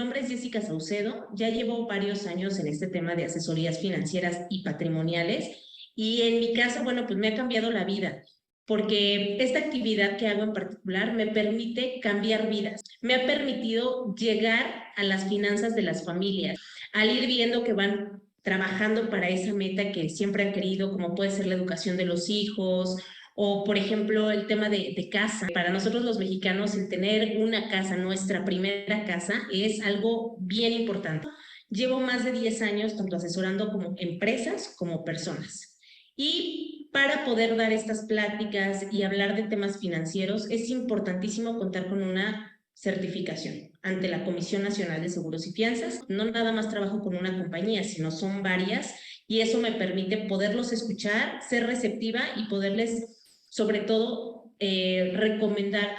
nombre es Jessica Saucedo, ya llevo varios años en este tema de asesorías financieras y patrimoniales y en mi caso, bueno, pues me ha cambiado la vida porque esta actividad que hago en particular me permite cambiar vidas, me ha permitido llegar a las finanzas de las familias, al ir viendo que van trabajando para esa meta que siempre han querido, como puede ser la educación de los hijos, o, por ejemplo, el tema de casa. Para nosotros los mexicanos, el tener una casa, nuestra primera casa, es algo bien importante. Llevo más de 10 años tanto asesorando como empresas como personas. Y para poder dar estas pláticas y hablar de temas financieros, es importantísimo contar con una certificación ante la Comisión Nacional de Seguros y Fianzas. No nada más trabajo con una compañía, sino son varias, y eso me permite poderlos escuchar, ser receptiva y poderles sobre todo recomendar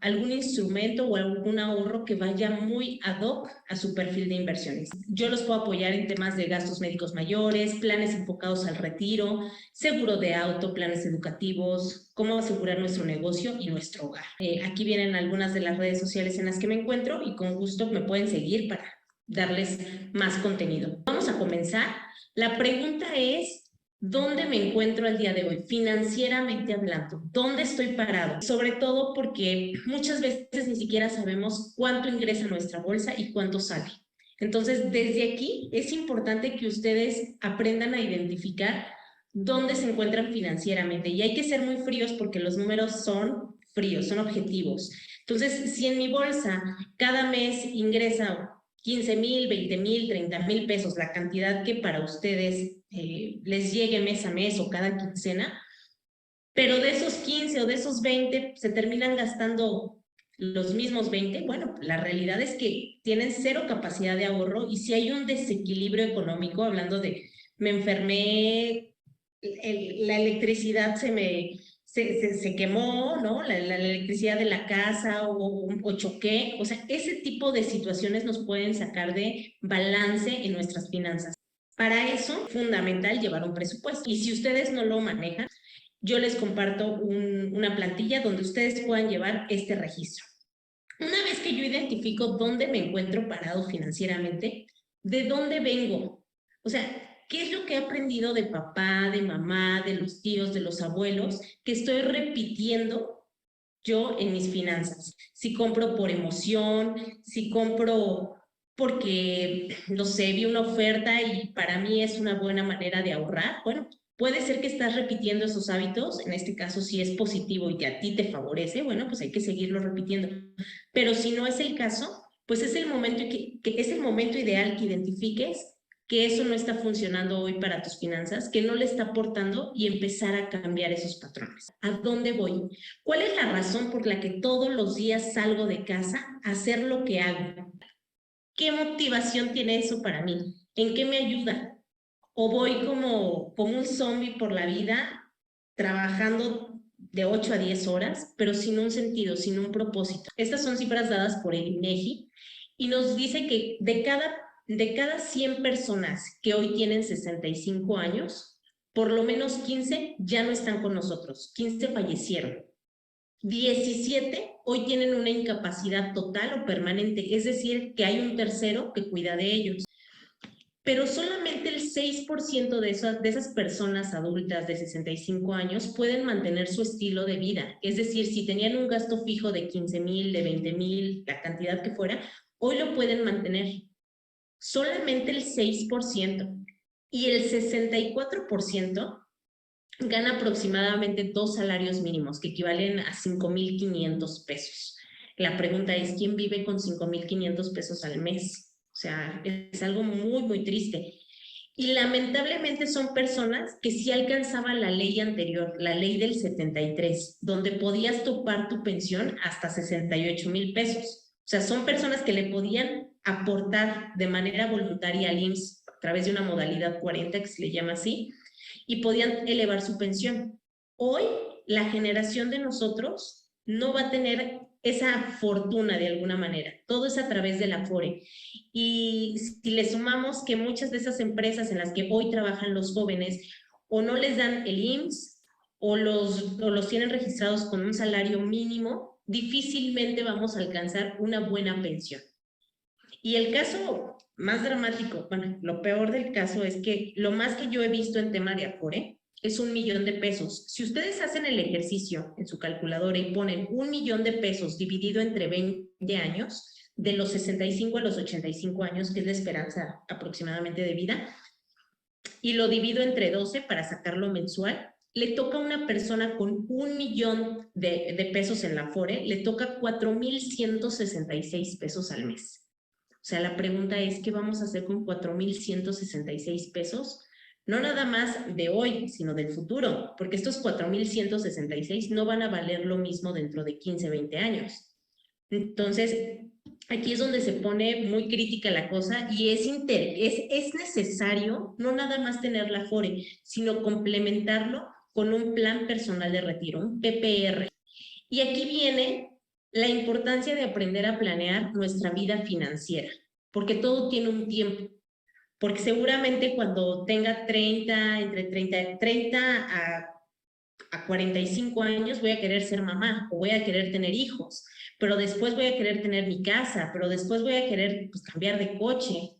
algún instrumento o algún ahorro que vaya muy ad hoc a su perfil de inversiones. Yo los puedo apoyar en temas de gastos médicos mayores, planes enfocados al retiro, seguro de auto, planes educativos, cómo asegurar nuestro negocio y nuestro hogar. Aquí vienen algunas de las redes sociales en las que me encuentro y con gusto me pueden seguir para darles más contenido. Vamos a comenzar. La pregunta es: ¿dónde me encuentro al día de hoy, financieramente hablando? ¿Dónde estoy parado? Sobre todo porque muchas veces ni siquiera sabemos cuánto ingresa a nuestra bolsa y cuánto sale. Entonces, desde aquí es importante que ustedes aprendan a identificar dónde se encuentran financieramente. Y hay que ser muy fríos porque los números son fríos, son objetivos. Entonces, si en mi bolsa cada mes ingresa 15,000, 20,000, 30,000 pesos, la cantidad que para ustedes les llegue mes a mes o cada quincena, pero de esos 15 o de esos 20 se terminan gastando los mismos 20, bueno, la realidad es que tienen cero capacidad de ahorro, y si hay un desequilibrio económico, hablando de me enfermé, la electricidad se quemó, ¿no? La electricidad de la casa o choqué. O sea, ese tipo de situaciones nos pueden sacar de balance en nuestras finanzas. Para eso, es fundamental llevar un presupuesto. Y si ustedes no lo manejan, yo les comparto una plantilla donde ustedes puedan llevar este registro. Una vez que yo identifico dónde me encuentro parado financieramente, ¿de dónde vengo? O sea, ¿qué es lo que he aprendido de papá, de mamá, de los tíos, de los abuelos, que estoy repitiendo yo en mis finanzas? Si compro por emoción, si compro porque, no sé, vi una oferta y para mí es una buena manera de ahorrar, bueno, puede ser que estás repitiendo esos hábitos. En este caso, si es positivo y que a ti te favorece, bueno, pues hay que seguirlo repitiendo. Pero si no es el caso, pues es el momento, que es el momento ideal que identifiques que eso no está funcionando hoy para tus finanzas, que no le está aportando, y empezar a cambiar esos patrones. ¿A dónde voy? ¿Cuál es la razón por la que todos los días salgo de casa a hacer lo que hago? ¿Qué motivación tiene eso para mí? ¿En qué me ayuda? ¿O voy como un zombie por la vida, trabajando de 8 a 10 horas, pero sin un sentido, sin un propósito? Estas son cifras dadas por el INEGI y nos dice que de cada 100 personas que hoy tienen 65 años, por lo menos 15 ya no están con nosotros, 15 fallecieron. 17 hoy tienen una incapacidad total o permanente, es decir, que hay un tercero que cuida de ellos. Pero solamente el 6% de esas personas adultas de 65 años pueden mantener su estilo de vida. Es decir, si tenían un gasto fijo de 15,000, de 20,000, la cantidad que fuera, hoy lo pueden mantener. Solamente el 6%. Y el 64% gana aproximadamente 2 salarios mínimos, que equivalen a 5,500 pesos. La pregunta es: ¿quién vive con 5,500 pesos al mes? O sea, es algo muy, muy triste. Y lamentablemente son personas que sí alcanzaban la ley anterior, la ley del 73, donde podías topar tu pensión hasta 68,000 pesos. O sea, son personas que le podían aportar de manera voluntaria al IMSS a través de una modalidad 40, que se le llama así, y podían elevar su pensión. Hoy, la generación de nosotros no va a tener esa fortuna de alguna manera. Todo es a través de la Afore. Y si le sumamos que muchas de esas empresas en las que hoy trabajan los jóvenes o no les dan el IMSS o los tienen registrados con un salario mínimo, difícilmente vamos a alcanzar una buena pensión. Y el caso más dramático, bueno, lo peor del caso es que lo más que yo he visto en tema de Afore es 1,000,000 de pesos. Si ustedes hacen el ejercicio en su calculadora y ponen 1,000,000 de pesos dividido entre 20 años, de los 65 a los 85 años, que es la esperanza aproximadamente de vida, y lo divido entre 12 para sacarlo mensual, le toca a una persona con 1,000,000 de pesos en la Afore, le toca 4,166 pesos al mes. O sea, la pregunta es, ¿qué vamos a hacer con 4,166 pesos? No nada más de hoy, sino del futuro, porque estos 4,166 no van a valer lo mismo dentro de 15, 20 años. Entonces, aquí es donde se pone muy crítica la cosa y es necesario no nada más tener la Afore, sino complementarlo con un plan personal de retiro, un PPR. Y aquí viene la importancia de aprender a planear nuestra vida financiera, porque todo tiene un tiempo. Porque seguramente cuando tenga 30, entre 30 a 45 años voy a querer ser mamá o voy a querer tener hijos, pero después voy a querer tener mi casa, pero después voy a querer pues, cambiar de coche,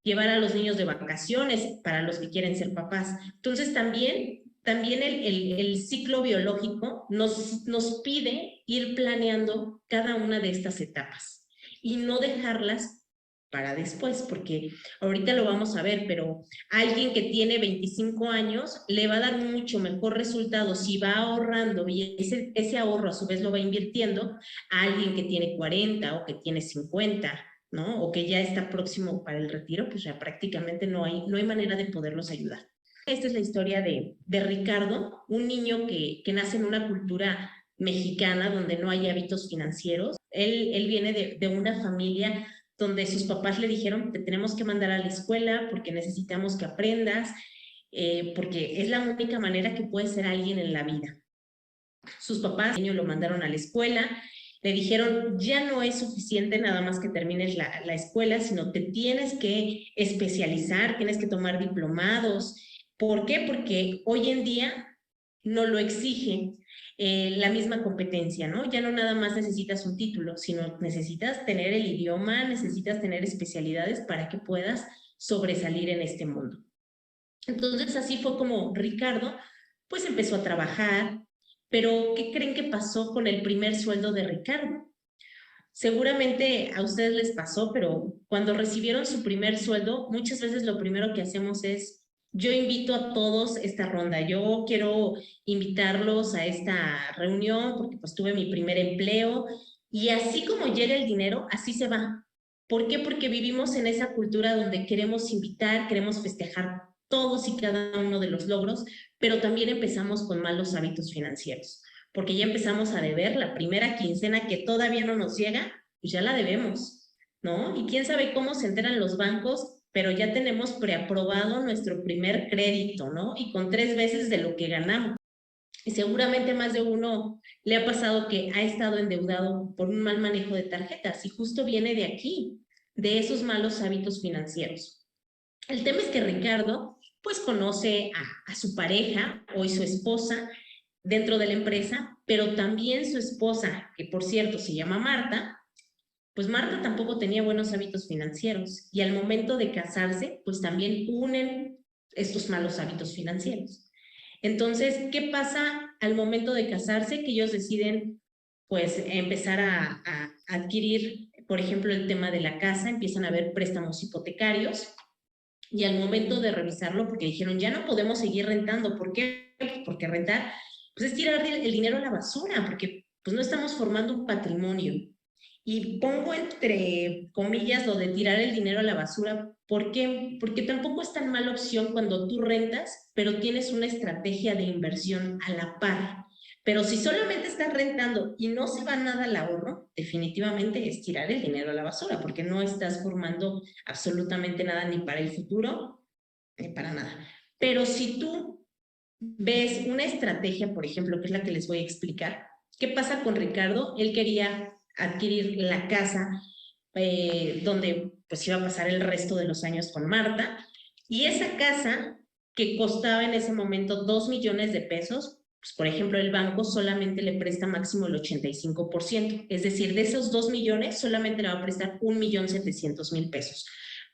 llevar a los niños de vacaciones para los que quieren ser papás. Entonces también el ciclo biológico nos pide ir planeando cada una de estas etapas y no dejarlas para después, porque ahorita lo vamos a ver, pero alguien que tiene 25 años le va a dar mucho mejor resultado si va ahorrando y ese ahorro a su vez lo va invirtiendo a alguien que tiene 40 o que tiene 50, ¿no? O que ya está próximo para el retiro, pues ya prácticamente no hay manera de poderlos ayudar. Esta es la historia de Ricardo, un niño que nace en una cultura mexicana donde no hay hábitos financieros. Él viene de una familia donde sus papás le dijeron, te tenemos que mandar a la escuela porque necesitamos que aprendas, porque es la única manera que puedes ser alguien en la vida. Sus papás lo mandaron a la escuela, le dijeron, ya no es suficiente nada más que termines la escuela, sino te tienes que especializar, tienes que tomar diplomados. ¿Por qué? Porque hoy en día no lo exige la misma competencia, ¿no? Ya no nada más necesitas un título, sino necesitas tener el idioma, necesitas tener especialidades para que puedas sobresalir en este mundo. Entonces así fue como Ricardo pues empezó a trabajar, pero ¿qué creen que pasó con el primer sueldo de Ricardo? Seguramente a ustedes les pasó, pero cuando recibieron su primer sueldo, muchas veces lo primero que hacemos es, yo invito a todos esta ronda, yo quiero invitarlos a esta reunión porque pues tuve mi primer empleo y así como llega el dinero, así se va. ¿Por qué? Porque vivimos en esa cultura donde queremos invitar, queremos festejar todos y cada uno de los logros, pero también empezamos con malos hábitos financieros porque ya empezamos a deber la primera quincena que todavía no nos llega, pues ya la debemos, ¿no? Y quién sabe cómo se enteran los bancos, pero ya tenemos preaprobado nuestro primer crédito, ¿no? Y con 3 veces de lo que ganamos. Y seguramente más de uno le ha pasado que ha estado endeudado por un mal manejo de tarjetas y justo viene de aquí, de esos malos hábitos financieros. El tema es que Ricardo pues conoce a su pareja, hoy su esposa, dentro de la empresa, pero también su esposa, que por cierto se llama Marta, pues Marta tampoco tenía buenos hábitos financieros y al momento de casarse, pues también unen estos malos hábitos financieros. Entonces, ¿qué pasa al momento de casarse? Que ellos deciden pues empezar a adquirir, por ejemplo, el tema de la casa, empiezan a haber préstamos hipotecarios y al momento de revisarlo, porque dijeron, ya no podemos seguir rentando, ¿por qué? Porque rentar pues es tirar el dinero a la basura, porque pues no estamos formando un patrimonio. Y pongo entre comillas lo de tirar el dinero a la basura. ¿Por qué? Porque tampoco es tan mala opción cuando tú rentas, pero tienes una estrategia de inversión a la par. Pero si solamente estás rentando y no se va nada al ahorro, definitivamente es tirar el dinero a la basura, porque no estás formando absolutamente nada ni para el futuro, ni para nada. Pero si tú ves una estrategia, por ejemplo, que es la que les voy a explicar, ¿qué pasa con Ricardo? Él quería adquirir la casa donde pues iba a pasar el resto de los años con Marta, y esa casa que costaba en ese momento 2 millones de pesos, Pues, por ejemplo, el banco solamente le presta máximo el 85%, es decir, de esos 2 millones solamente le va a prestar 1.700.000 pesos,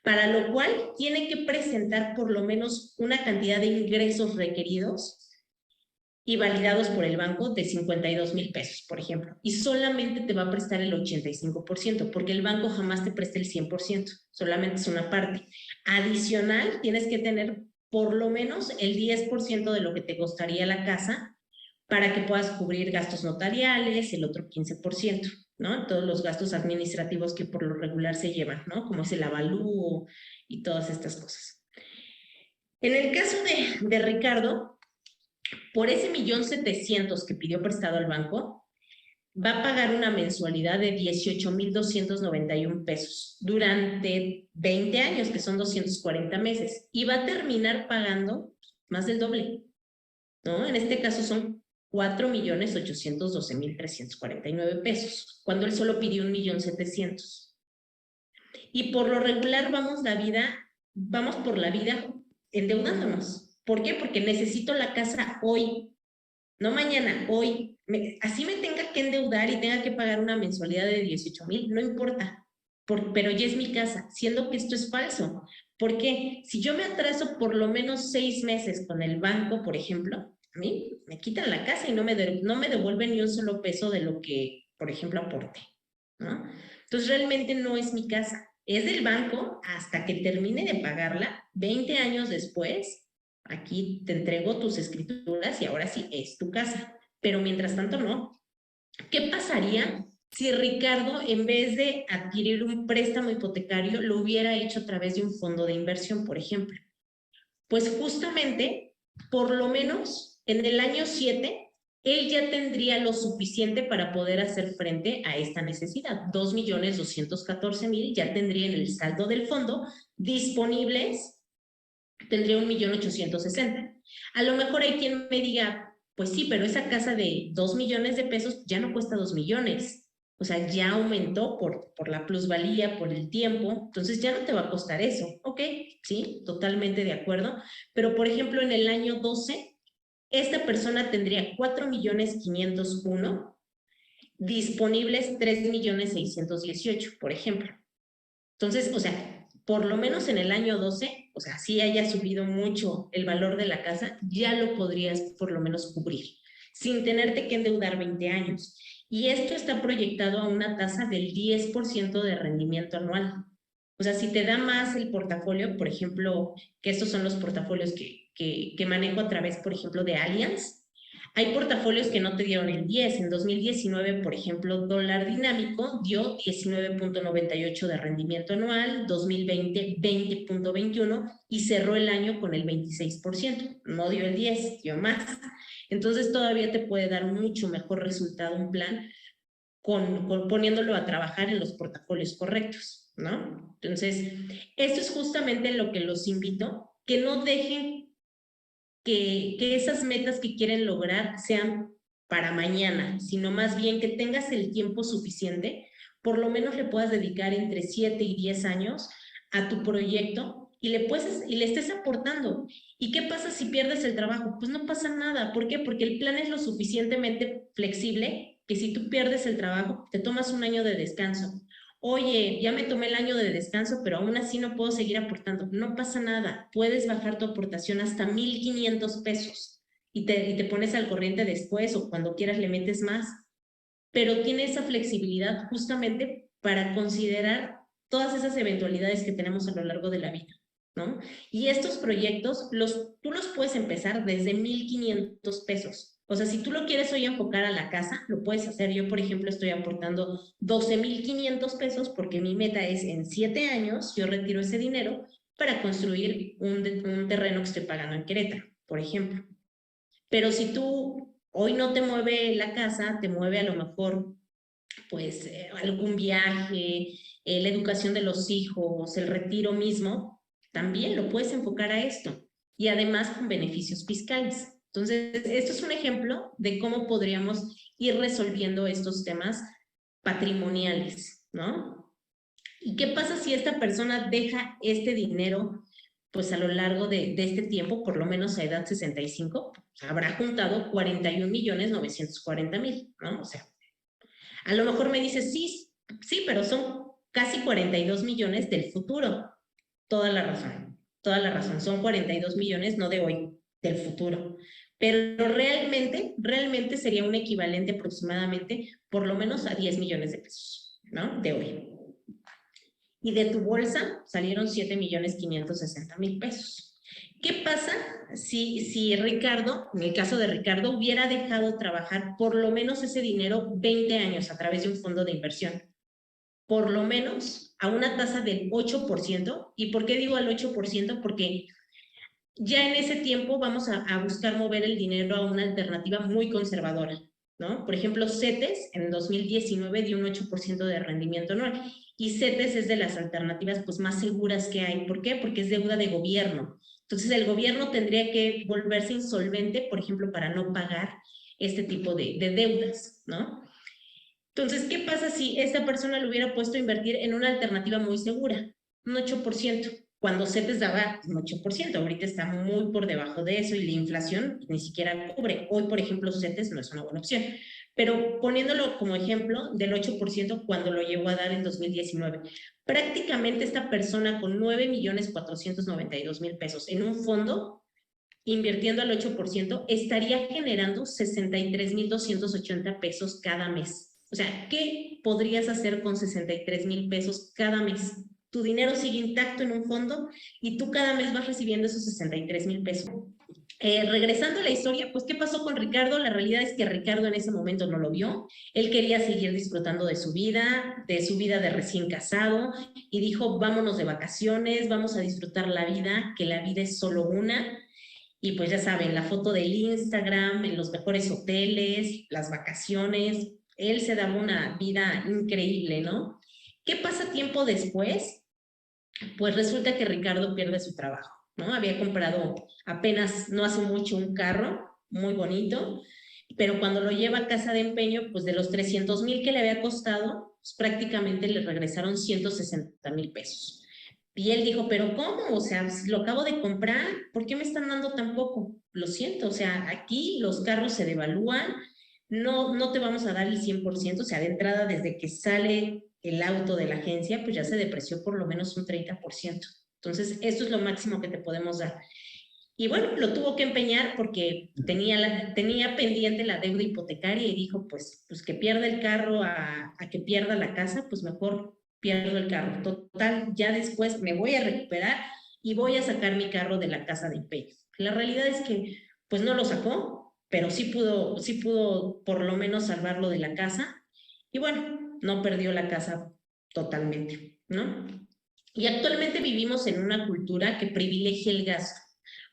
para lo cual tiene que presentar por lo menos una cantidad de ingresos requeridos y validados por el banco de 52.000 pesos, por ejemplo, y solamente te va a prestar el 85%, porque el banco jamás te presta el 100%, solamente es una parte. Adicional, tienes que tener por lo menos el 10% de lo que te costaría la casa para que puedas cubrir gastos notariales, el otro 15%, ¿no? Todos los gastos administrativos que por lo regular se llevan, ¿no? Como es el avalúo y todas estas cosas. En el caso de Ricardo, por ese 1.700.000 que pidió prestado al banco, va a pagar una mensualidad de 18.291 pesos durante 20 años, que son 240 meses, y va a terminar pagando más del doble, ¿no? En este caso son 4.812.349 pesos, cuando él solo pidió 1.700.000. Y por lo regular vamos por la vida endeudándonos. ¿Por qué? Porque necesito la casa hoy, no mañana, hoy. Así me tenga que endeudar y tenga que pagar una mensualidad de 18.000, no importa, pero ya es mi casa, siendo que esto es falso. ¿Por qué? Si yo me atraso por lo menos 6 meses con el banco, por ejemplo, a mí me quitan la casa y no me devuelven ni un solo peso de lo que, por ejemplo, aporte, ¿no? Entonces realmente no es mi casa, es del banco hasta que termine de pagarla 20 años después. Aquí te entrego tus escrituras y ahora sí es tu casa, pero mientras tanto no. ¿Qué pasaría si Ricardo, en vez de adquirir un préstamo hipotecario, lo hubiera hecho a través de un fondo de inversión, por ejemplo? Pues justamente, por lo menos en el año 7, él ya tendría lo suficiente para poder hacer frente a esta necesidad. 2.214.000 ya tendría en el saldo del fondo disponibles, tendría 1.860.000. A lo mejor hay quien me diga, pues sí, pero esa casa de 2 millones de pesos ya no cuesta 2 millones. O sea, ya aumentó por la plusvalía, por el tiempo, entonces ya no te va a costar eso. Ok, sí, totalmente de acuerdo. Pero, por ejemplo, en el año 12, esta persona tendría 4.501.000, disponibles 3.618.000, por ejemplo. Entonces, o sea, por lo menos en el año 12, o sea, si haya subido mucho el valor de la casa, ya lo podrías por lo menos cubrir, sin tenerte que endeudar 20 años. Y esto está proyectado a una tasa del 10% de rendimiento anual. O sea, si te da más el portafolio, por ejemplo, que estos son los portafolios que manejo a través, por ejemplo, de Allianz. Hay portafolios que no te dieron el 10. En 2019, por ejemplo, Dólar Dinámico dio 19.98 de rendimiento anual, 2020 20.21 y cerró el año con el 26%. No dio el 10, dio más. Entonces todavía te puede dar mucho mejor resultado un plan poniéndolo a trabajar en los portafolios correctos, ¿no? Entonces, esto es justamente lo que los invito, que no dejen que esas metas que quieren lograr sean para mañana, sino más bien que tengas el tiempo suficiente, por lo menos le puedas dedicar entre 7 y 10 años a tu proyecto y le estés aportando. ¿Y qué pasa si pierdes el trabajo? Pues no pasa nada. ¿Por qué? Porque el plan es lo suficientemente flexible que si tú pierdes el trabajo, te tomas un año de descanso. Oye, ya me tomé el año de descanso, pero aún así no puedo seguir aportando. No pasa nada, puedes bajar tu aportación hasta 1.500 pesos y te pones al corriente después o cuando quieras le metes más, pero tiene esa flexibilidad justamente para considerar todas esas eventualidades que tenemos a lo largo de la vida, ¿no? Y estos proyectos, tú los puedes empezar desde 1.500 pesos. O sea, si tú lo quieres hoy enfocar a la casa, lo puedes hacer. Yo, por ejemplo, estoy aportando 12.500 pesos porque mi meta es en 7 años, yo retiro ese dinero para construir un terreno que estoy pagando en Querétaro, por ejemplo. Pero si tú hoy no te mueve la casa, te mueve a lo mejor pues algún viaje, la educación de los hijos, el retiro mismo, también lo puedes enfocar a esto y además con beneficios fiscales. Entonces, esto es un ejemplo de cómo podríamos ir resolviendo estos temas patrimoniales, ¿no? ¿Y qué pasa si esta persona deja este dinero pues a lo largo de este tiempo, por lo menos a edad 65, habrá juntado 41.940.000, ¿no? O sea, a lo mejor me dices, sí, sí, pero son casi 42 millones del futuro. Toda la razón. Son 42 millones, no de hoy, del futuro. Pero realmente sería un equivalente aproximadamente por lo menos a 10 millones de pesos, ¿no? De hoy. Y de tu bolsa salieron 7.560.000 pesos. ¿Qué pasa si Ricardo, en el caso de Ricardo, hubiera dejado trabajar por lo menos ese dinero 20 años a través de un fondo de inversión? Por lo menos a una tasa del 8%. ¿Y por qué digo al 8%? Porque ya en ese tiempo vamos a buscar mover el dinero a una alternativa muy conservadora, ¿no? Por ejemplo, CETES en 2019 dio un 8% de rendimiento anual y CETES es de las alternativas pues más seguras que hay. ¿Por qué? Porque es deuda de gobierno. Entonces el gobierno tendría que volverse insolvente, por ejemplo, para no pagar este tipo de deudas, ¿no? Entonces, ¿qué pasa si esta persona lo hubiera puesto a invertir en una alternativa muy segura? Un 8%, cuando CETES daba un 8%, ahorita está muy por debajo de eso y la inflación ni siquiera cubre. Hoy, por ejemplo, CETES no es una buena opción. Pero poniéndolo como ejemplo del 8% cuando lo llegó a dar en 2019, prácticamente esta persona con 9.492.000 pesos en un fondo invirtiendo al 8%, estaría generando 63.280 pesos cada mes. O sea, ¿qué podrías hacer con 63,000 pesos cada mes? Tu dinero sigue intacto en un fondo y tú cada mes vas recibiendo esos 63,000 pesos. Regresando a la historia, pues, ¿qué pasó con Ricardo? La realidad es que Ricardo en ese momento no lo vio. Él quería seguir disfrutando de su vida de recién casado, y dijo, vámonos de vacaciones, vamos a disfrutar la vida, que la vida es solo una. Y pues ya saben, la foto del Instagram, en los mejores hoteles, las vacaciones, él se daba una vida increíble, ¿no? ¿Qué pasa tiempo después? Pues resulta que Ricardo pierde su trabajo, ¿no? Había comprado apenas, no hace mucho, un carro muy bonito, pero cuando lo lleva a casa de empeño, pues de los 300,000 que le había costado, pues prácticamente le regresaron 160,000 pesos. Y él dijo, pero ¿cómo? O sea, lo acabo de comprar, ¿por qué me están dando tan poco? Lo siento, o sea, aquí los carros se devalúan, no te vamos a dar el 100%, o sea, de entrada desde que sale el auto de la agencia, pues ya se depreció por lo menos un 30%. Entonces, esto es lo máximo que te podemos dar. Y bueno, lo tuvo que empeñar porque tenía pendiente la deuda hipotecaria y dijo, pues que pierda el carro a que pierda la casa, pues mejor pierdo el carro. Total, ya después me voy a recuperar y voy a sacar mi carro de la casa de empeño. La realidad es que pues no lo sacó, pero sí pudo por lo menos salvarlo de la casa. Y bueno, no perdió la casa totalmente, ¿no? Y actualmente vivimos en una cultura que privilegia el gasto.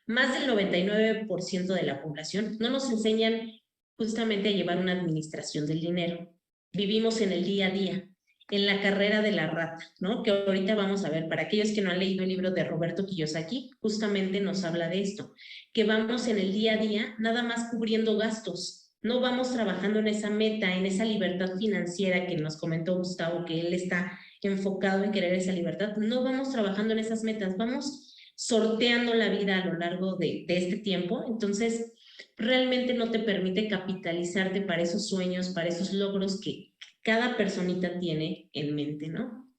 Más del 99% de la población no nos enseñan justamente a llevar una administración del dinero. Vivimos en el día a día, en la carrera de la rata, ¿no? Que ahorita vamos a ver, para aquellos que no han leído el libro de Roberto Kiyosaki, justamente nos habla de esto, que vamos en el día a día nada más cubriendo gastos, no vamos trabajando en esa meta, en esa libertad financiera que nos comentó Gustavo, que él está enfocado en querer esa libertad, no vamos trabajando en esas metas, vamos sorteando la vida a lo largo de este tiempo. Entonces, realmente no te permite capitalizarte para esos sueños, para esos logros que cada personita tiene en mente, ¿no?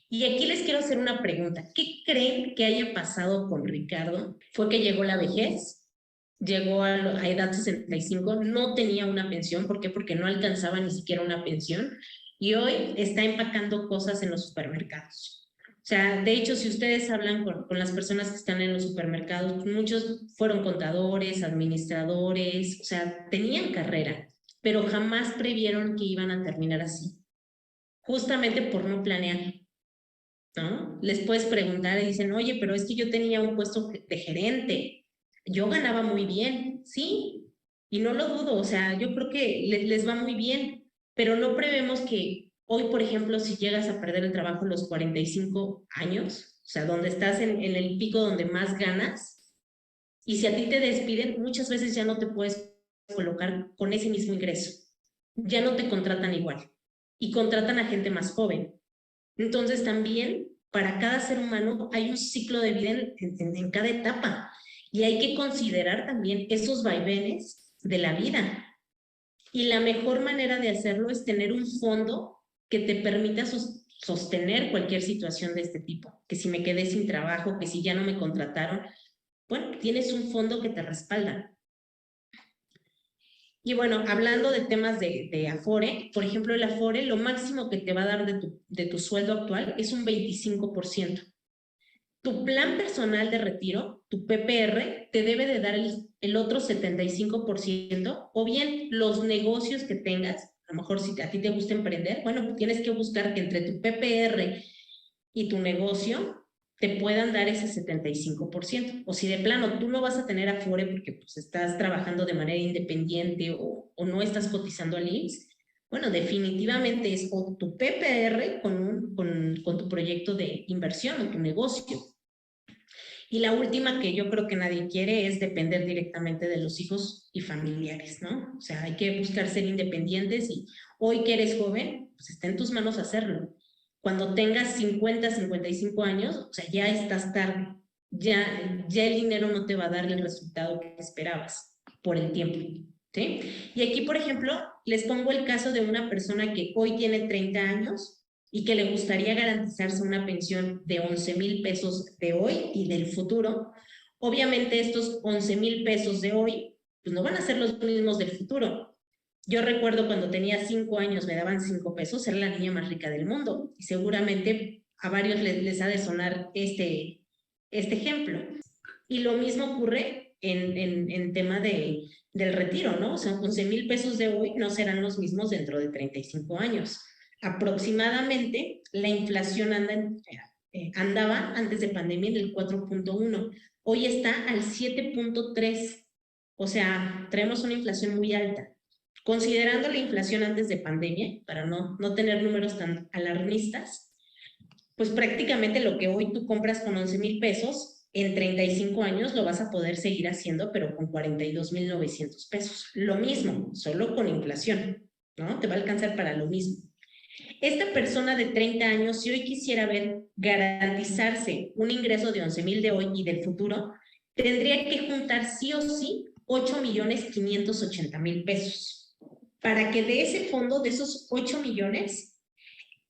Y aquí les quiero hacer una pregunta. ¿Qué creen que haya pasado con Ricardo? ¿Fue que llegó la vejez? Llegó a edad 65, no tenía una pensión. ¿Por qué? Porque no alcanzaba ni siquiera una pensión. Y hoy está empacando cosas en los supermercados. O sea, de hecho, si ustedes hablan con las personas que están en los supermercados, muchos fueron contadores, administradores, o sea, tenían carrera, pero jamás previeron que iban a terminar así, justamente por no planear, ¿no? Les puedes preguntar y dicen, oye, pero es que yo tenía un puesto de gerente, yo ganaba muy bien, sí, y no lo dudo, o sea, yo creo que les va muy bien, pero no prevemos que hoy, por ejemplo, si llegas a perder el trabajo a los 45 años, o sea, donde estás en el pico donde más ganas, y si a ti te despiden, muchas veces ya no te puedes colocar con ese mismo ingreso, ya no te contratan igual, y contratan a gente más joven. Entonces también para cada ser humano hay un ciclo de vida en cada etapa y hay que considerar también esos vaivenes de la vida. Y la mejor manera de hacerlo es tener un fondo que te permita sostener cualquier situación de este tipo. Que si me quedé sin trabajo, que si ya no me contrataron, bueno, tienes un fondo que te respalda. Y bueno, hablando de temas de Afore, por ejemplo, el Afore, lo máximo que te va a dar de tu sueldo actual es un 25%. Tu plan personal de retiro, tu PPR, te debe de dar el otro 75%, o bien los negocios que tengas, a lo mejor si a ti te gusta emprender, bueno, tienes que buscar que entre tu PPR y tu negocio te puedan dar ese 75%. O si de plano tú no vas a tener Afore porque pues, estás trabajando de manera independiente o no estás cotizando al IMSS, bueno, definitivamente es o tu PPR con tu proyecto de inversión o tu negocio. Y la última que yo creo que nadie quiere es depender directamente de los hijos y familiares, ¿no? O sea, hay que buscar ser independientes y hoy que eres joven, pues está en tus manos hacerlo. Cuando tengas 50, 55 años, o sea, ya estás tarde. Ya el dinero no te va a dar el resultado que esperabas por el tiempo, ¿sí? Y aquí, por ejemplo, les pongo el caso de una persona que hoy tiene 30 años y que le gustaría garantizarse una pensión de 11,000 pesos de hoy y del futuro. Obviamente estos 11,000 pesos de hoy pues no van a ser los mismos del futuro. Yo recuerdo cuando tenía 5 años me daban 5 pesos, era la niña más rica del mundo y seguramente a varios les ha de sonar este ejemplo. Y lo mismo ocurre en tema del retiro, ¿no? O sea, 11,000 pesos de hoy no serán los mismos dentro de 35 años. Aproximadamente la inflación andaba antes de pandemia en el 4.1, hoy está al 7.3, o sea, traemos una inflación muy alta. Considerando la inflación antes de pandemia, para no tener números tan alarmistas, pues prácticamente lo que hoy tú compras con 11,000 pesos, en 35 años lo vas a poder seguir haciendo, pero con 42,900 pesos. Lo mismo, solo con inflación, ¿no? Te va a alcanzar para lo mismo. Esta persona de 30 años, si hoy quisiera ver garantizarse un ingreso de 11,000 de hoy y del futuro, tendría que juntar sí o sí 8,580,000 pesos. Para que de ese fondo, de esos 8 millones,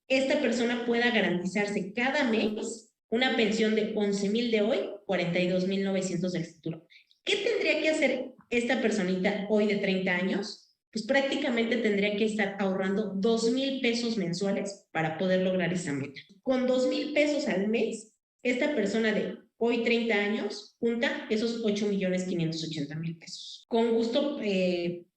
esta persona pueda garantizarse cada mes una pensión de 11,000 de hoy, 42,900 del futuro. ¿Qué tendría que hacer esta personita hoy de 30 años? Pues prácticamente tendría que estar ahorrando 2,000 pesos mensuales para poder lograr esa meta. Con 2,000 pesos al mes, esta persona de hoy 30 años junta esos 8,580,000 pesos. Con gusto,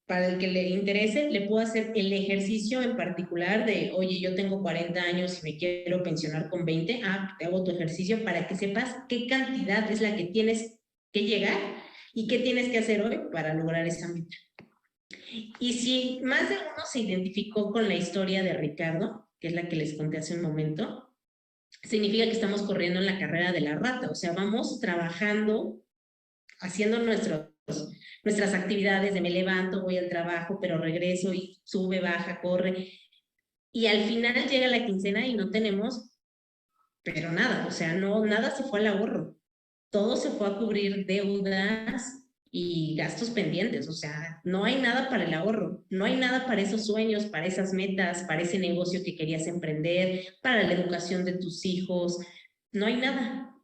para el que le interese, le puedo hacer el ejercicio en particular de, oye, yo tengo 40 años y me quiero pensionar con 20, te hago tu ejercicio para que sepas qué cantidad es la que tienes que llegar y qué tienes que hacer hoy para lograr esa meta. Y si más de uno se identificó con la historia de Ricardo, que es la que les conté hace un momento, significa que estamos corriendo en la carrera de la rata, o sea, vamos trabajando, haciendo nuestras actividades de me levanto, voy al trabajo, pero regreso y sube, baja, corre. Y al final llega la quincena y no tenemos, pero nada, o sea, no, nada se fue al ahorro. Todo se fue a cubrir deudas y gastos pendientes, o sea, no hay nada para el ahorro, no hay nada para esos sueños, para esas metas, para ese negocio que querías emprender, para la educación de tus hijos, no hay nada.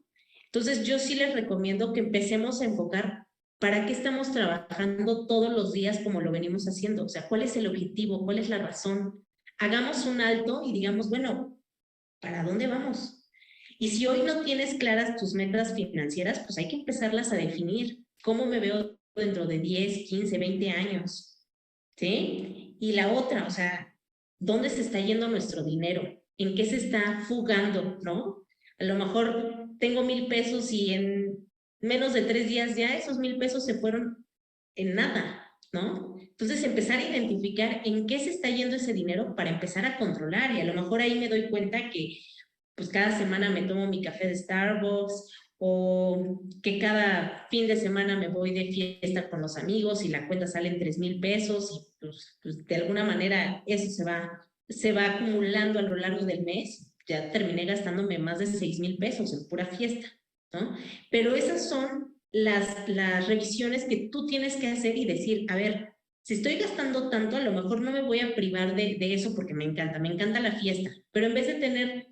Entonces yo sí les recomiendo que empecemos a enfocar para qué estamos trabajando todos los días como lo venimos haciendo, o sea, cuál es el objetivo, cuál es la razón. Hagamos un alto y digamos, bueno, ¿para dónde vamos? Y si hoy no tienes claras tus metas financieras, pues hay que empezarlas a definir. ¿Cómo me veo dentro de 10, 15, 20 años? ¿Sí? Y la otra, o sea, ¿dónde se está yendo nuestro dinero? ¿En qué se está fugando, no? A lo mejor tengo 1,000 pesos y en menos de 3 días ya esos 1,000 pesos se fueron en nada, ¿no? Entonces empezar a identificar en qué se está yendo ese dinero para empezar a controlar y a lo mejor ahí me doy cuenta que pues cada semana me tomo mi café de Starbucks o que cada fin de semana me voy de fiesta con los amigos y la cuenta sale en 3,000 pesos y pues de alguna manera eso se va acumulando a lo largo del mes. ya terminé gastándome más de 6,000 pesos en pura fiesta, ¿no? Pero esas son las revisiones que tú tienes que hacer y decir, a ver, si estoy gastando tanto, a lo mejor no me voy a privar de eso porque me encanta la fiesta, pero en vez de tener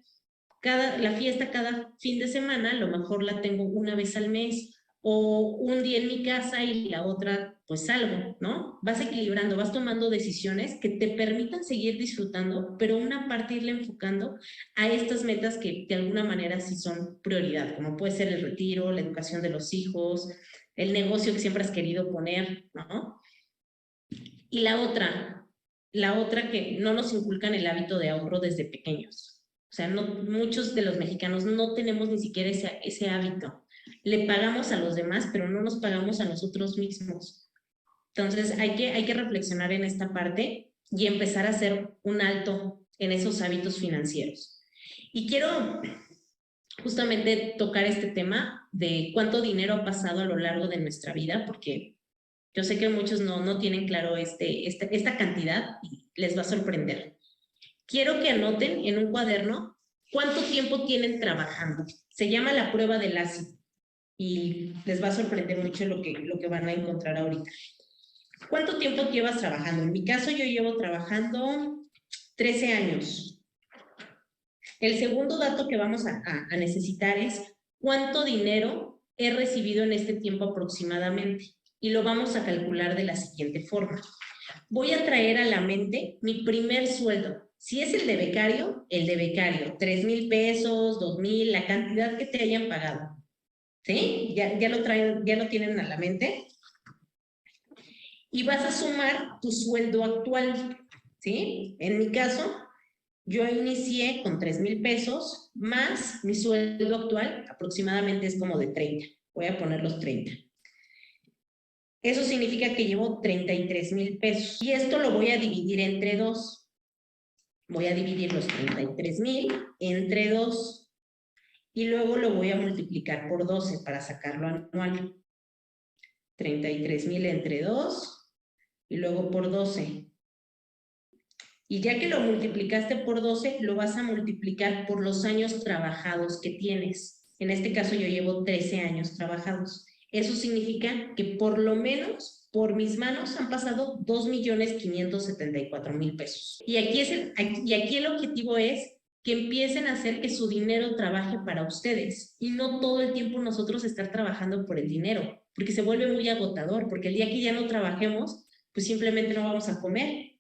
la fiesta cada fin de semana, a lo mejor la tengo una vez al mes o un día en mi casa y la otra pues salgo, ¿no? Vas equilibrando, vas tomando decisiones que te permitan seguir disfrutando, pero una parte irle enfocando a estas metas que de alguna manera sí son prioridad, como puede ser el retiro, la educación de los hijos, el negocio que siempre has querido poner, ¿no? Y la otra que no nos inculcan el hábito de ahorro desde pequeños. O sea, no, muchos de los mexicanos no tenemos ni siquiera ese hábito. Le pagamos a los demás, pero no nos pagamos a nosotros mismos. Entonces hay que reflexionar en esta parte y empezar a hacer un alto en esos hábitos financieros. Y quiero justamente tocar este tema de cuánto dinero ha pasado a lo largo de nuestra vida, porque yo sé que muchos no tienen claro esta cantidad y les va a sorprender. Quiero que anoten en un cuaderno cuánto tiempo tienen trabajando. Se llama la prueba de Lassie y les va a sorprender mucho lo que van a encontrar ahorita. ¿Cuánto tiempo llevas trabajando? En mi caso, yo llevo trabajando 13 años. El segundo dato que vamos a necesitar es cuánto dinero he recibido en este tiempo aproximadamente. Y lo vamos a calcular de la siguiente forma. Voy a traer a la mente mi primer sueldo. Si es el de becario, 3,000 pesos, 2,000, la cantidad que te hayan pagado. ¿Sí? Ya lo tienen a la mente. Y vas a sumar tu sueldo actual. ¿Sí? En mi caso, yo inicié con 3,000 pesos más mi sueldo actual, aproximadamente es como de 30. Voy a poner los 30. Eso significa que llevo 33,000 pesos. Y esto lo voy a dividir entre 2. Voy a dividir los 33,000 entre 2. Y luego lo voy a multiplicar por 12 para sacarlo anual. 33,000 entre 2 y luego por 12. Y ya que lo multiplicaste por 12, lo vas a multiplicar por los años trabajados que tienes. En este caso yo llevo 13 años trabajados. Eso significa que por lo menos por mis manos han pasado 2,574,000 pesos. Y aquí el objetivo es que empiecen a hacer que su dinero trabaje para ustedes y no todo el tiempo nosotros estar trabajando por el dinero, porque se vuelve muy agotador, porque el día que ya no trabajemos, pues simplemente no vamos a comer.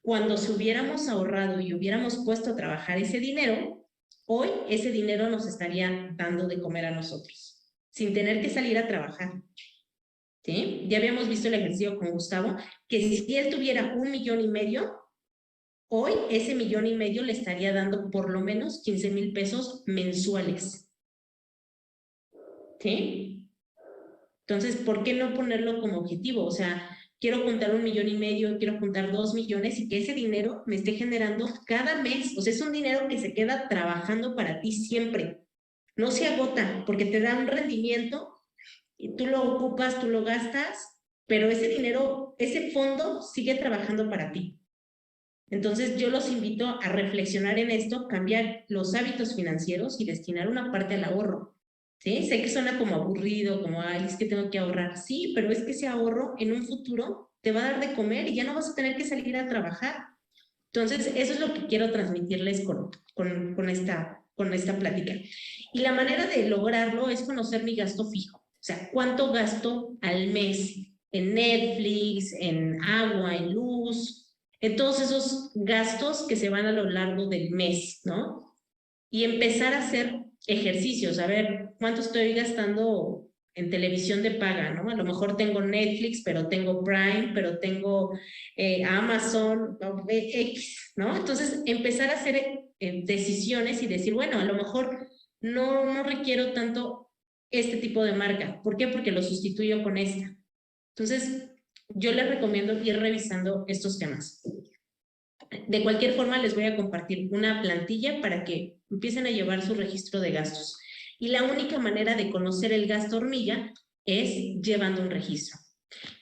Cuando si hubiéramos ahorrado y hubiéramos puesto a trabajar ese dinero, hoy ese dinero nos estaría dando de comer a nosotros, sin tener que salir a trabajar. ¿Sí? Ya habíamos visto el ejercicio con Gustavo, que si él tuviera 1,5 millones, hoy ese 1,5 millones le estaría dando por lo menos 15,000 pesos mensuales. ¿Sí? Entonces, ¿por qué no ponerlo como objetivo? O sea, quiero juntar 1,5 millones, quiero juntar 2 millones y que ese dinero me esté generando cada mes. O sea, es un dinero que se queda trabajando para ti siempre. No se agota porque te da un rendimiento y tú lo ocupas, tú lo gastas, pero ese dinero, ese fondo sigue trabajando para ti. Entonces yo los invito a reflexionar en esto, cambiar los hábitos financieros y destinar una parte al ahorro. ¿Sí? Sé que suena como aburrido, como, ay, es que tengo que ahorrar. Sí, pero es que ese ahorro en un futuro te va a dar de comer y ya no vas a tener que salir a trabajar. Entonces, eso es lo que quiero transmitirles con esta plática. Y la manera de lograrlo es conocer mi gasto fijo. O sea, ¿cuánto gasto al mes en Netflix, en agua, en luz, en todos esos gastos que se van a lo largo del mes, ¿no? Y empezar a hacer ejercicios, a ver cuánto estoy gastando en televisión de paga, ¿no? A lo mejor tengo Netflix, pero tengo Prime, pero tengo Amazon, X, ¿no? Entonces, empezar a hacer decisiones y decir, bueno, a lo mejor no requiero tanto este tipo de marca. ¿Por qué? Porque lo sustituyo con esta. Entonces, yo les recomiendo ir revisando estos temas. De cualquier forma, les voy a compartir una plantilla para que empiecen a llevar su registro de gastos. Y la única manera de conocer el gasto hormiga es llevando un registro.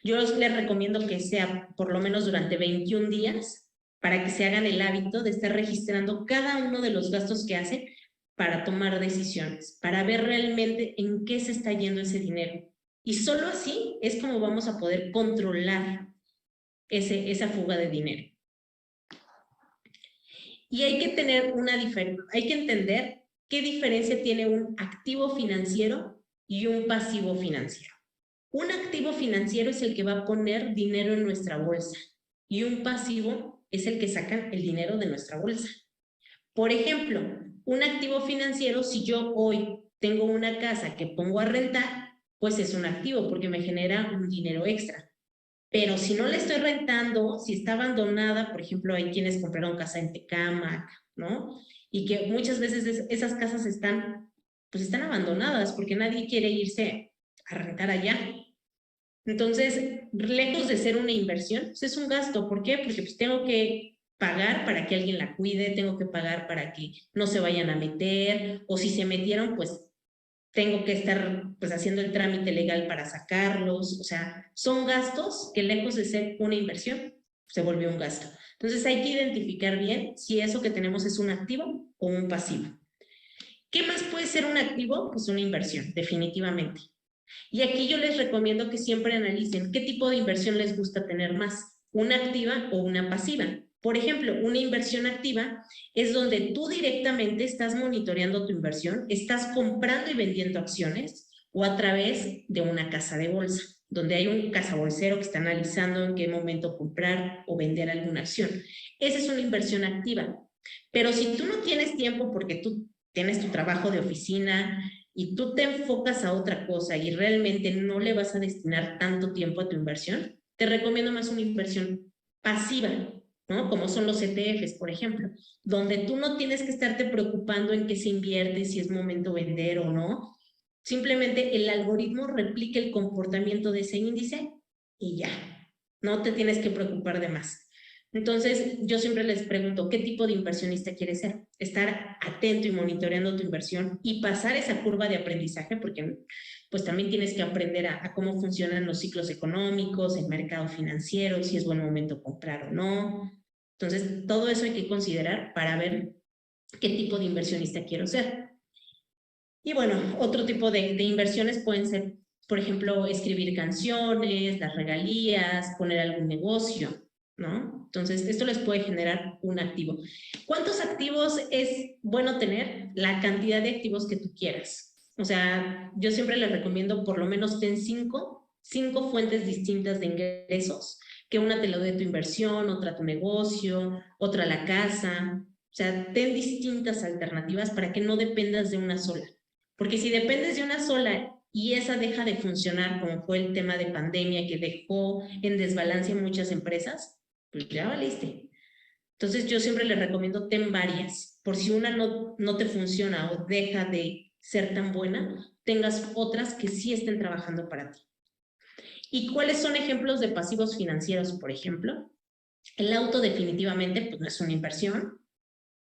Yo les recomiendo que sea por lo menos durante 21 días para que se hagan el hábito de estar registrando cada uno de los gastos que hacen para tomar decisiones, para ver realmente en qué se está yendo ese dinero. Y solo así es como vamos a poder controlar esa fuga de dinero. Y hay que tener hay que entender qué diferencia tiene un activo financiero y un pasivo financiero. Un activo financiero es el que va a poner dinero en nuestra bolsa y un pasivo es el que saca el dinero de nuestra bolsa. Por ejemplo, un activo financiero, si yo hoy tengo una casa que pongo a rentar, pues es un activo porque me genera un dinero extra. Pero si no le estoy rentando, si está abandonada, por ejemplo, hay quienes compraron casa en Tecámac, ¿no? Y que muchas veces esas casas pues están abandonadas porque nadie quiere irse a rentar allá. Entonces, lejos de ser una inversión, pues es un gasto. ¿Por qué? Porque pues tengo que pagar para que alguien la cuide, tengo que pagar para que no se vayan a meter, o si se metieron, pues tengo que estar pues haciendo el trámite legal para sacarlos. O sea, son gastos que lejos de ser una inversión, se volvió un gasto. Entonces hay que identificar bien si eso que tenemos es un activo o un pasivo. ¿Qué más puede ser un activo? Pues una inversión, definitivamente. Y aquí yo les recomiendo que siempre analicen qué tipo de inversión les gusta tener más, una activa o una pasiva. Por ejemplo, una inversión activa es donde tú directamente estás monitoreando tu inversión, estás comprando y vendiendo acciones o a través de una casa de bolsa, donde hay un cazabolsero que está analizando en qué momento comprar o vender alguna acción. Esa es una inversión activa. Pero si tú no tienes tiempo porque tú tienes tu trabajo de oficina y tú te enfocas a otra cosa y realmente no le vas a destinar tanto tiempo a tu inversión, te recomiendo más una inversión pasiva, ¿no? Como son los ETFs, por ejemplo, donde tú no tienes que estarte preocupando en qué se invierte, si es momento vender o no. Simplemente el algoritmo replica el comportamiento de ese índice y ya, no te tienes que preocupar de más. Entonces, yo siempre les pregunto, ¿qué tipo de inversionista quieres ser? Estar atento y monitoreando tu inversión y pasar esa curva de aprendizaje, porque pues también tienes que aprender a cómo funcionan los ciclos económicos, el mercado financiero, si es buen momento comprar o no. Entonces, todo eso hay que considerar para ver qué tipo de inversionista quiero ser. Y bueno, otro tipo de inversiones pueden ser, por ejemplo, escribir canciones, las regalías, poner algún negocio, ¿no? Entonces, esto les puede generar un activo. ¿Cuántos activos es bueno tener? La cantidad de activos que tú quieras. O sea, yo siempre les recomiendo por lo menos ten cinco fuentes distintas de ingresos, que una te lo dé tu inversión, otra tu negocio, otra la casa. O sea, ten distintas alternativas para que no dependas de una sola. Porque si dependes de una sola y esa deja de funcionar, como fue el tema de pandemia que dejó en desbalance muchas empresas, pues ya valiste. Entonces yo siempre les recomiendo ten varias, por si una no te funciona o deja de ser tan buena, tengas otras que sí estén trabajando para ti. ¿Y cuáles son ejemplos de pasivos financieros, por ejemplo? El auto definitivamente pues no es una inversión,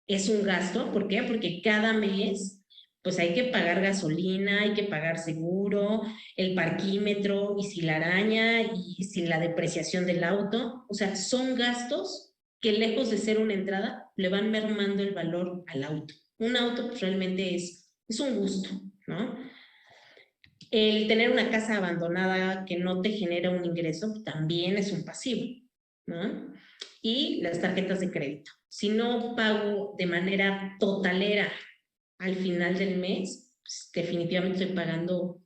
es un gasto. ¿Por qué? Porque cada mes pues hay que pagar gasolina, hay que pagar seguro, el parquímetro, y si la araña, y si la depreciación del auto. O sea, son gastos que lejos de ser una entrada, le van mermando el valor al auto. Un auto pues, realmente es un gusto, ¿no? El tener una casa abandonada que no te genera un ingreso también es un pasivo, ¿no? Y las tarjetas de crédito. Si no pago de manera totalera al final del mes, pues definitivamente estoy pagando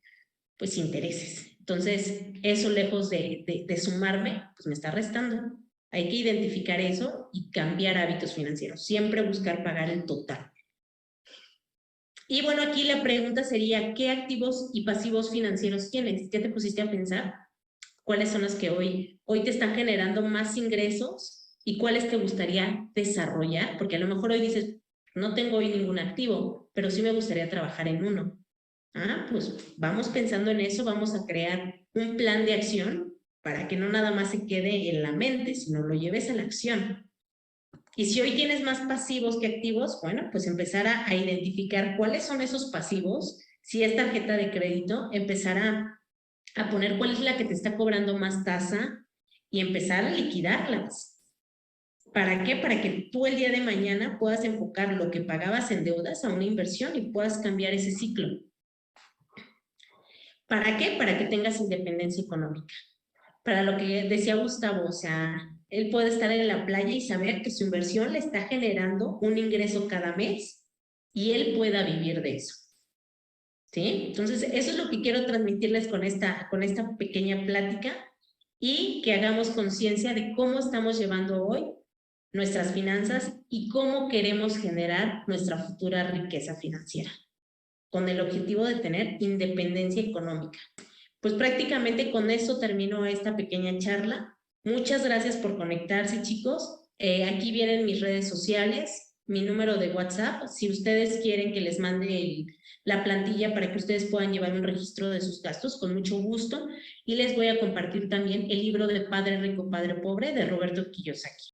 pues intereses. Entonces, eso lejos de sumarme, pues me está restando. Hay que identificar eso y cambiar hábitos financieros. Siempre buscar pagar el total. Y bueno, aquí la pregunta sería, ¿qué activos y pasivos financieros tienes? ¿Qué te pusiste a pensar? ¿Cuáles son los que hoy te están generando más ingresos y cuáles te gustaría desarrollar? Porque a lo mejor hoy dices, no tengo hoy ningún activo, pero sí me gustaría trabajar en uno. Ah, pues vamos pensando en eso, vamos a crear un plan de acción para que no nada más se quede en la mente, sino lo lleves a la acción. Y si hoy tienes más pasivos que activos, bueno, pues empezar a identificar cuáles son esos pasivos. Si es tarjeta de crédito, empezar a poner cuál es la que te está cobrando más tasa y empezar a liquidarlas. ¿Para qué? Para que tú el día de mañana puedas enfocar lo que pagabas en deudas a una inversión y puedas cambiar ese ciclo. ¿Para qué? Para que tengas independencia económica. Para lo que decía Gustavo, o sea, él puede estar en la playa y saber que su inversión le está generando un ingreso cada mes y él pueda vivir de eso. ¿Sí? Entonces, eso es lo que quiero transmitirles con esta pequeña plática y que hagamos conciencia de cómo estamos llevando hoy nuestras finanzas y cómo queremos generar nuestra futura riqueza financiera, con el objetivo de tener independencia económica. Pues prácticamente con eso termino esta pequeña charla. Muchas gracias por conectarse, chicos. Aquí vienen mis redes sociales, mi número de WhatsApp. Si ustedes quieren que les mande la plantilla para que ustedes puedan llevar un registro de sus gastos, con mucho gusto. Y les voy a compartir también el libro de Padre Rico, Padre Pobre de Roberto Kiyosaki.